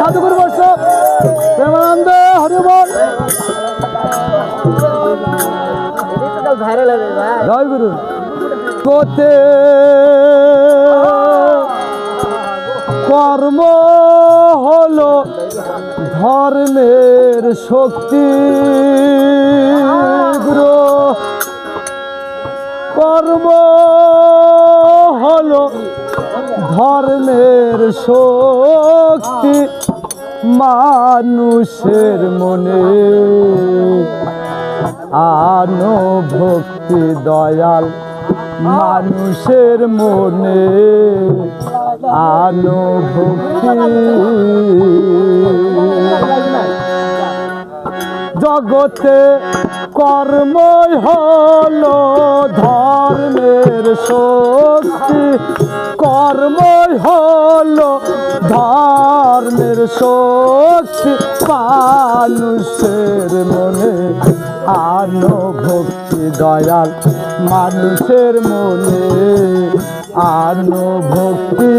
সাধুগুরু বর্ষ প্রেমানন্দ হরি বল। জয় গুরু। কোতে কর্ম হলো ধর্মের শক্তি, গুরু কর্ম হলো ধর্মের শক্তি, মানুষের মনে আনো ভক্তি দয়াল, মানুষের মনে আনো ভক্তি। জগতে কর্মই হলো ধর্মের শক্তি, কর্মই হলো ধর্মের শক্তি, মানুষের মনে আনো ভক্তি দয়াল, মানুষের মনে আনো ভক্তি।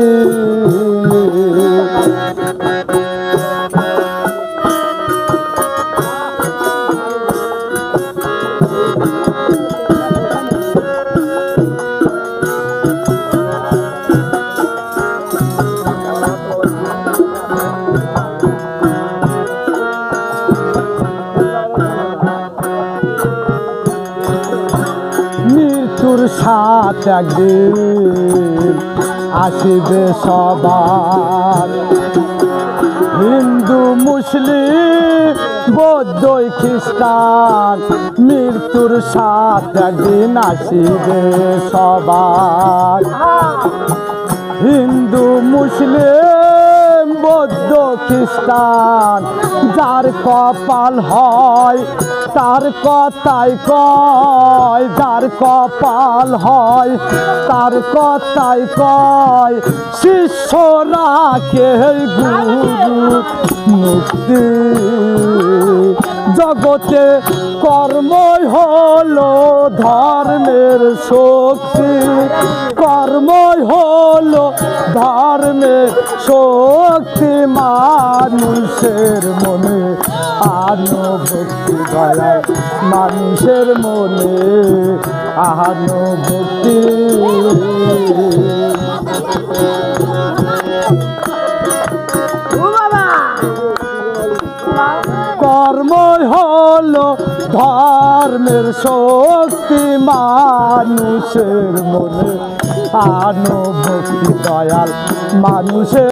মৃত্যুর সাথ একদিন আসিবে সবার, হিন্দু মুসলিম বৌদ্ধ খ্রিস্টান, মৃত্যুর সাথ একদিন আসিবে সবার, হিন্দু মুসলিম বৌদ্ধ খ্রিস্টান, যার কপাল হয় তার কথাই কয়, যার কপাল হয় তার কথাই কয়, শিষ্যরা কে গুরু মুক্তি। জগতে কর্মই হলো ধর্মের শক্তি, কর্মই হলো ধর্মের শক্তি, মানুষের মনে আনো ভক্তি দয়াল, মানুষের মনে আনো ভক্তি। কর্মই হলো ধর্মের শক্তি, মানুষের মনে আনো ভক্তি দয়াল, মানুষের